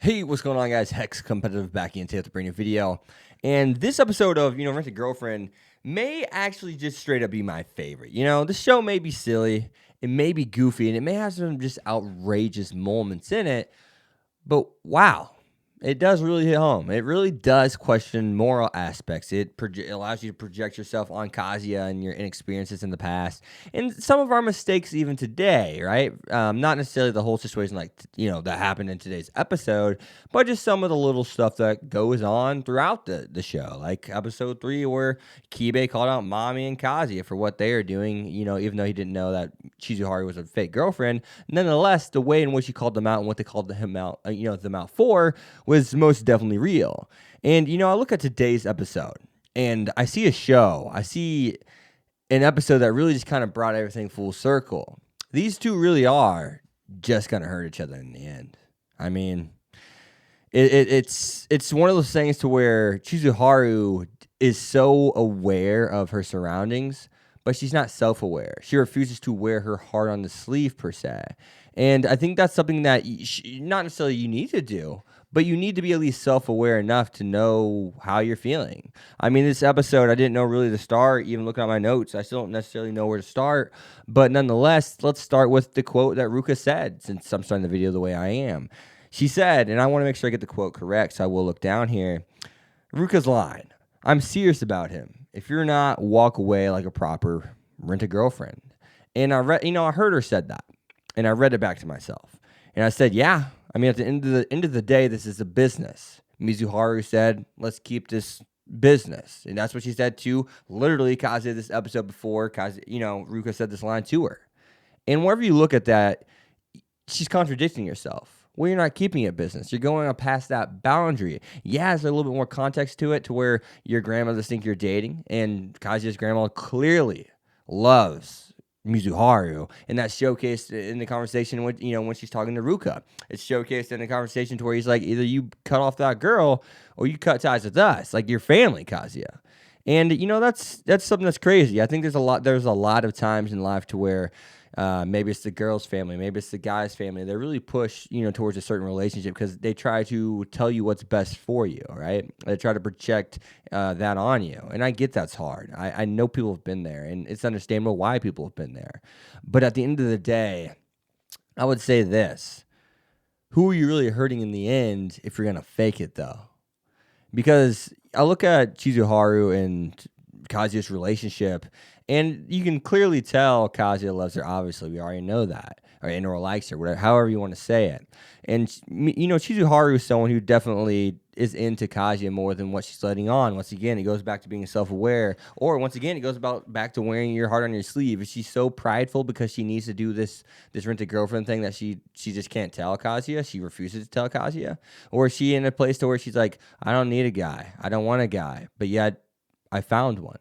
Hey, what's going on, guys? Hex Competitive back in today with a brand new video. And this episode of, Rent a Girlfriend may actually just straight up be my favorite. The show may be silly, it may be goofy, and it may have some just outrageous moments in it. But wow, it does really hit home. It really does question moral aspects. It allows you to project yourself on Kazuya and your inexperiences in the past, and some of our mistakes even today, right? Not necessarily the whole situation that happened in today's episode, but just some of the little stuff that goes on throughout the show, like episode 3 where Kibe called out Mami and Kazuya for what they are doing, even though he didn't know that Chizuharu was a fake girlfriend. Nonetheless, the way in which he called them out and what they called him out, them out for was most definitely real. And, I look at today's episode and I see I see an episode that really just kind of brought everything full circle. These two really are just going to hurt each other in the end. I mean, it's one of those things to where Chizuharu is so aware of her surroundings, but she's not self-aware. She refuses to wear her heart on the sleeve, per se. And I think that's something that not necessarily you need to do, but you need to be at least self-aware enough to know how you're feeling. I mean, this episode, I didn't know really to start, even looking at my notes. I still don't necessarily know where to start. But nonetheless, let's start with the quote that Ruka said, since I'm starting the video the way I am. She said, and I want to make sure I get the quote correct, so I will look down here. Ruka's line, "I'm serious about him. If you're not, walk away like a proper rent-a-girlfriend." And I heard her said that, and I read it back to myself. And I said, yeah, I mean, at the end of the day, this is a business. Mizuharu said, let's keep this business. And that's what she said to literally Kazuya this episode before Ruka said this line to her. And wherever you look at that, she's contradicting herself. Well, you're not keeping it business. You're going past that boundary. Yeah, there's a little bit more context to it, to where your grandmothers think you're dating, and Kazuya's grandma clearly loves Mizuharu, and that's showcased in the conversation when she's talking to Ruka. It's showcased in the conversation to where he's like, either you cut off that girl or you cut ties with us, like your family, Kazuya. And that's something that's crazy. I think there's a lot of times in life to where maybe it's the girl's family, maybe it's the guy's family. They really push, towards a certain relationship because they try to tell you what's best for you, right? They try to project that on you. And I get that's hard. I know people have been there, and it's understandable why people have been there. But at the end of the day, I would say this. Who are you really hurting in the end if you're going to fake it, though? Because I look at Chizuharu and Kazuya's relationship, and you can clearly tell Kazuya loves her. Obviously, we already know that, or likes her, whatever, however you want to say it. And Chizuharu is someone who definitely is into Kazuya more than what she's letting on. Once again, it goes back to being self-aware, or once again, it goes back to wearing your heart on your sleeve. Is she so prideful because she needs to do this rent-a-girlfriend thing that she just can't tell Kazuya? She refuses to tell Kazuya, or is she in a place to where she's like, I don't need a guy, I don't want a guy, but yet I found one.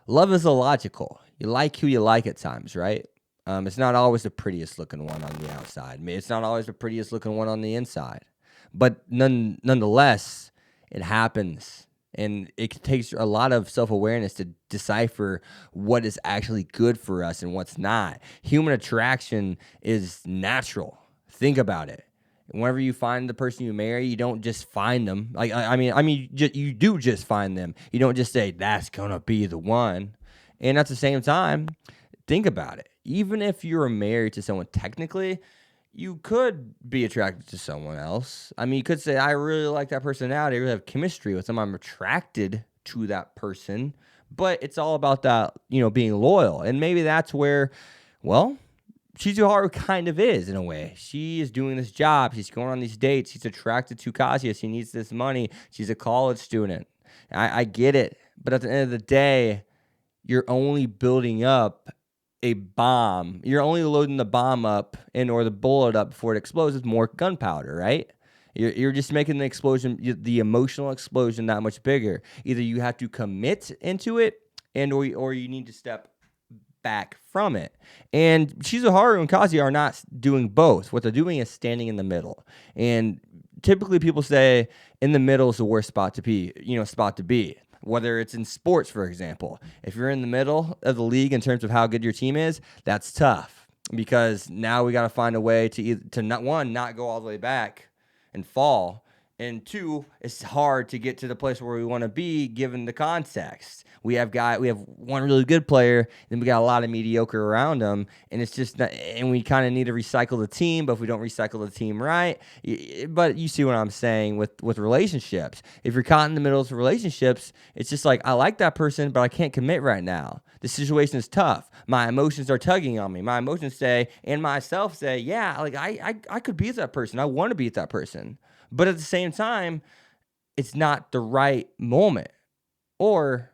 Love is illogical. You like who you like at times, right? It's not always the prettiest looking one on the outside. It's not always the prettiest looking one on the inside. But nonetheless, it happens. And it takes a lot of self-awareness to decipher what is actually good for us and what's not. Human attraction is natural. Think about it. Whenever you find the person you marry, you don't just find them. You do just find them. You don't just say, that's going to be the one. And at the same time, think about it. Even if you're married to someone, technically, you could be attracted to someone else. I mean, you could say, I really like that personality. I really have chemistry with them. I'm attracted to that person. But it's all about that, being loyal. And maybe that's where, well, Chizuharu kind of is, in a way. She is doing this job. She's going on these dates. She's attracted to Kazuya. She needs this money. She's a college student. I get it. But at the end of the day, you're only building up a bomb. You're only loading the bomb up or the bullet up before it explodes with more gunpowder, right? You're just making the explosion, the emotional explosion, that much bigger. Either you have to commit into it, or you need to step back from it. And Chizuharu and Kazuya are not doing both. What they're doing is standing in the middle. And typically people say in the middle is the worst spot to be. Whether it's in sports, for example. If you're in the middle of the league in terms of how good your team is, that's tough. Because now we got to find a way to not go all the way back, and fall. And two, it's hard to get to the place where we want to be given the context. We have one really good player, then we got a lot of mediocre around them, and it's just not, and we kind of need to recycle the team. But if we don't recycle the team right, but you see what I'm saying with relationships. If you're caught in the middle of relationships, it's just like, I like that person, but I can't commit right now. The situation is tough. My emotions are tugging on me. My emotions say, and myself say, yeah, like I could be that person. I want to be that person. But at the same time, it's not the right moment. Or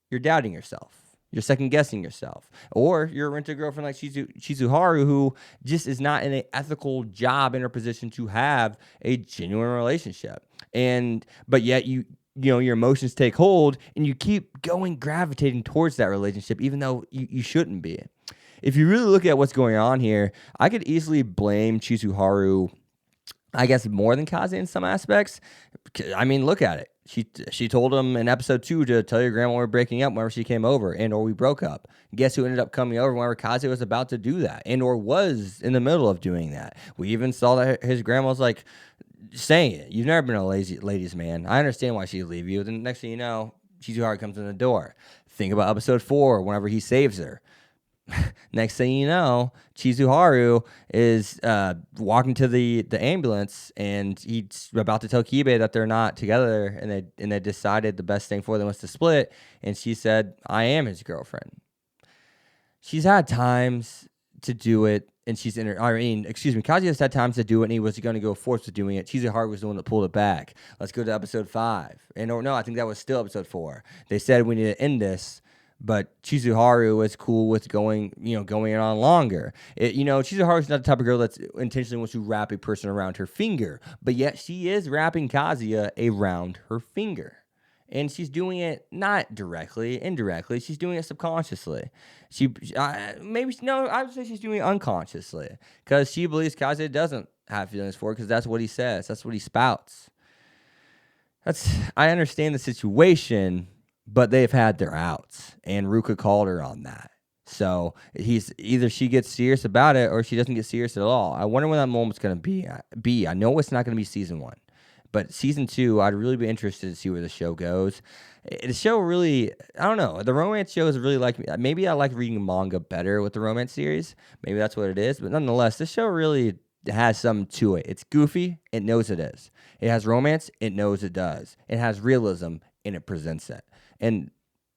you're doubting yourself. You're second guessing yourself. Or you're a rented girlfriend like Chizuharu, who just is not in an ethical job in her position to have a genuine relationship. But yet you know, your emotions take hold and you keep gravitating towards that relationship, even though you shouldn't be. If you really look at what's going on here, I could easily blame Chizuharu, I guess, more than Kaze in some aspects. I mean, look at it. She told him in episode 2 to tell your grandma we're breaking up whenever she came over, and or we broke up. Guess who ended up coming over whenever Kaze was about to do that, and or was in the middle of doing that? We even saw that his grandma was like saying it. You've never been a ladies' man. I understand why she'd leave you. Then next thing you know, Chizuharu comes in the door. Think about episode 4 whenever he saves her. Next thing you know, Chizuharu is walking to the ambulance, and he's about to tell Kibe that they're not together, and they decided the best thing for them was to split. And she said, "I am his girlfriend." She's had times to do it, and Kazuya has had times to do it, and he was going to go forth to doing it. Chizuharu was the one that pulled it back. Let's go to episode 5. I think that was still episode 4. They said we need to end this. But Chizuharu was cool with going on longer. Chizuharu's not the type of girl that's intentionally wants to wrap a person around her finger, but yet she is wrapping Kazuya around her finger. And she's doing it not directly, indirectly. She's doing it subconsciously. I would say she's doing it unconsciously, because she believes Kazuya doesn't have feelings for her, because that's what he says. That's what he spouts. I understand the situation, but they've had their outs, and Ruka called her on that. So either she gets serious about it or she doesn't get serious at all. I wonder when that moment's going to be. I know it's not going to be season 1, but season 2, I'd really be interested to see where the show goes. The show really, I don't know. The romance shows really like me. Maybe I like reading manga better with the romance series. Maybe that's what it is. But nonetheless, this show really has something to it. It's goofy. It knows it is. It has romance. It knows it does. It has realism, and it presents it. And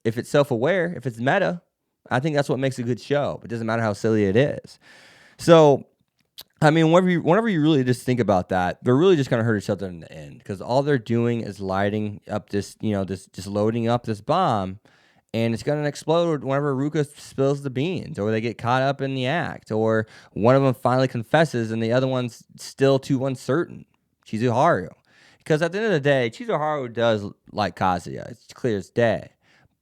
if it's self-aware, if it's meta, I think that's what makes a good show. It doesn't matter how silly it is. So, I mean, whenever you really just think about that, they're really just going to hurt each other in the end, because all they're doing is lighting up just loading up this bomb, and it's going to explode whenever Ruka spills the beans, or they get caught up in the act, or one of them finally confesses and the other one's still too uncertain. Chizuharu. Because at the end of the day, Chizuharu does like Kazuya. It's clear as day.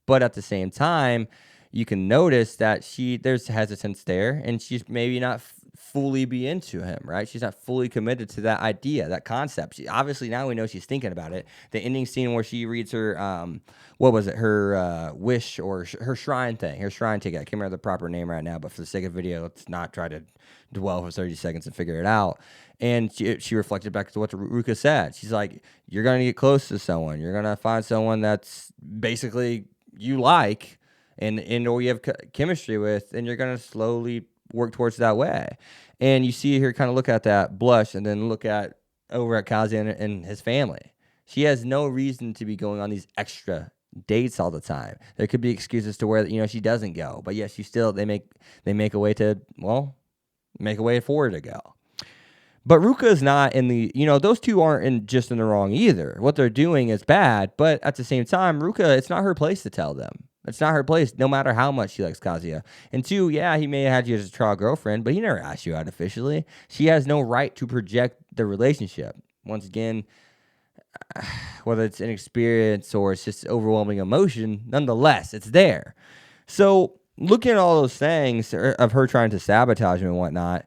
But at the same time, you can notice that there's hesitance there, and she's maybe not fully be into him, right? She's not fully committed to that idea, that concept. Obviously, now we know she's thinking about it. The ending scene where she reads her, her wish or her shrine thing, her shrine ticket. I can't remember the proper name right now, but for the sake of video, let's not try to dwell for 30 seconds and figure it out. And she reflected back to what Ruka said. She's like, you're going to get close to someone. You're going to find someone that's basically you like and or you have chemistry with, and you're going to slowly work towards that way. And you see her kind of look at that, blush, and then look at over at Kazuya and his family. She has no reason to be going on these extra dates all the time. There could be excuses to where she doesn't go, but yes, they make a way for her to go. But Ruka is not in the, those two aren't just in the wrong either. What they're doing is bad, but at the same time, Ruka, it's not her place to tell them. It's not her place, no matter how much she likes Kazuya. And 2, yeah, he may have had you as a trial girlfriend, but he never asked you out officially. She has no right to project the relationship. Once again, whether it's inexperience or it's just overwhelming emotion, nonetheless, it's there. So looking at all those things of her trying to sabotage him and whatnot,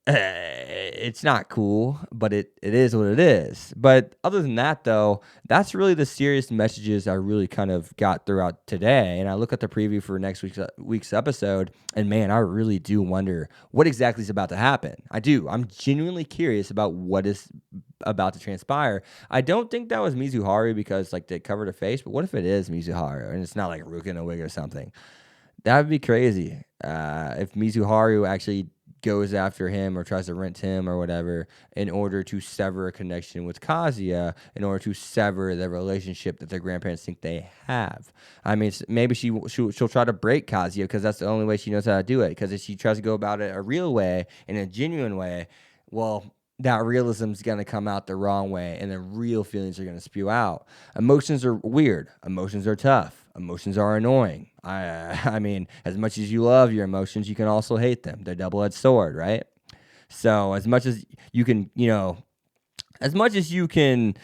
it's not cool, but it is what it is. But other than that, though, that's really the serious messages I really kind of got throughout today. And I look at the preview for next week's episode, and man, I really do wonder what exactly is about to happen. I do. I'm genuinely curious about what is about to transpire. I don't think that was Mizuharu because like they covered her face, but what if it is Mizuharu and it's not like Ruka in a wig or something? That would be crazy. If Mizuharu actually goes after him or tries to rent him or whatever in order to sever a connection with Kazuya, in order to sever the relationship that their grandparents think they have. I mean, maybe she'll try to break Kazuya because that's the only way she knows how to do it. Because if she tries to go about it a real way, in a genuine way, well, that realism is going to come out the wrong way and then real feelings are going to spew out. Emotions are weird. Emotions are tough. Emotions are annoying. I mean, as much as you love your emotions, you can also hate them. They're double-edged sword, right? So as much as you can, as much as you can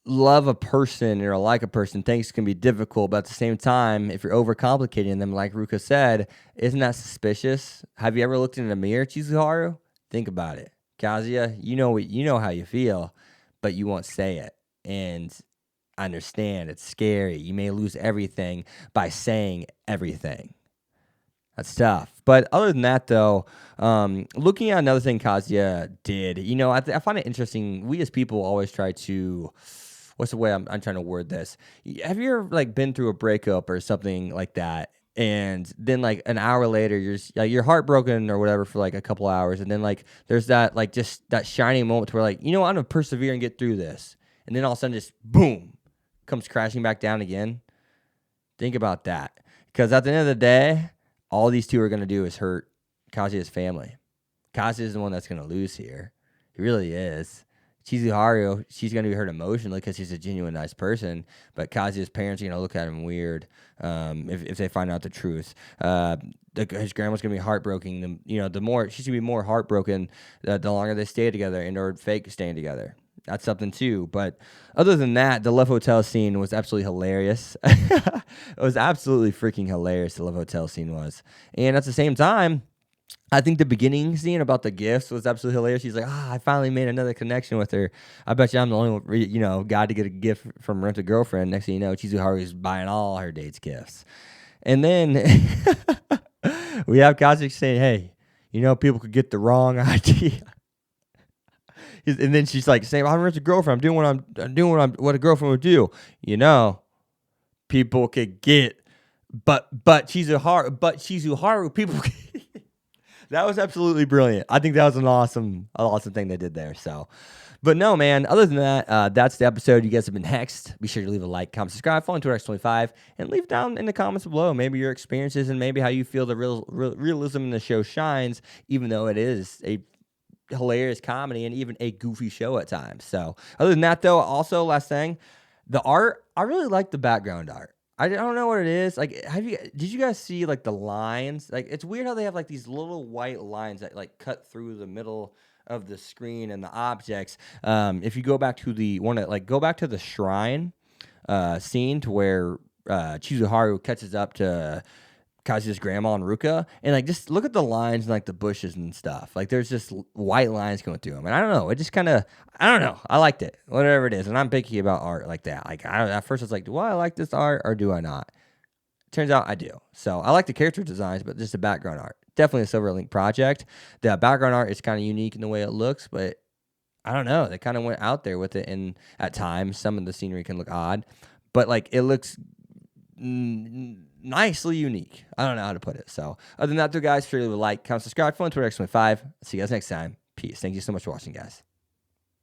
love a person or like a person, things can be difficult. But at the same time, if you're overcomplicating them, like Ruka said, isn't that suspicious? Have you ever looked in a mirror, Chizuharu? Think about it. Kazuya, you know how you feel, but you won't say it. And I understand it's scary. You may lose everything by saying everything. That's tough. But other than that, though, looking at another thing Kazuya did, I find it interesting. We as people always try to, what's the way I'm trying to word this? Have you ever been through a breakup or something like that? And then an hour later, you're heartbroken or whatever for a couple hours, and then there's that just that shining moment where I'm gonna persevere and get through this, and then all of a sudden just boom, comes crashing back down again. Think about that, because at the end of the day, all these two are gonna do is hurt Kazuya's family. Kazuya is the one that's gonna lose here. He really is. Chizuharu, she's going to be hurt emotionally because she's a genuine nice person, but Kazuya's parents are going to look at him weird if they find out the truth. His grandma's going to be heartbroken. The more she's going to be more heartbroken the longer they stay together and or fake staying together. That's something too. But other than that, the Love Hotel scene was absolutely hilarious. It was absolutely freaking hilarious. The Love Hotel scene was, and at the same time, I think the beginning scene about the gifts was absolutely hilarious. She's like, I finally made another connection with her. I bet you I'm the only guy to get a gift from Rent a Girlfriend. Next thing you know, Chizuharu's buying all her dates gifts. And then we have Kazuya saying, hey, people could get the wrong idea. And then she's like saying, I'm Rent a Girlfriend. I'm doing what a girlfriend would do. People could get, but Chizuharu, people could. That was absolutely brilliant. I think that was an awesome thing they did there. So, but no, man. Other than that, that's the episode. You guys have been hexed. Be sure to leave a like, comment, subscribe, follow on Twitter X25, and leave down in the comments below maybe your experiences and maybe how you feel the realism in the show shines, even though it is a hilarious comedy and even a goofy show at times. So, other than that, though, also last thing, the art. I really like the background art. I don't know what it is. Did you guys see the lines? It's weird how they have these little white lines that cut through the middle of the screen and the objects. If you go back to the shrine scene to where Chizuharu catches up to Kazuya's grandma and Ruka, and just look at the lines and the bushes and stuff. There's just white lines going through them, and I don't know. It just kind of, I don't know. I liked it, whatever it is, and I'm picky about art like that. At first I was like, do I like this art or do I not? Turns out I do. So I like the character designs, but just the background art, definitely a Silverlink project. The background art is kind of unique in the way it looks, but I don't know. They kind of went out there with it, and at times some of the scenery can look odd, but it looks nicely unique. I don't know how to put it. So other than that, though, guys, sure leave a like, comment, subscribe, follow on Twitter X25. See you guys next time. Peace. Thank you so much for watching, guys.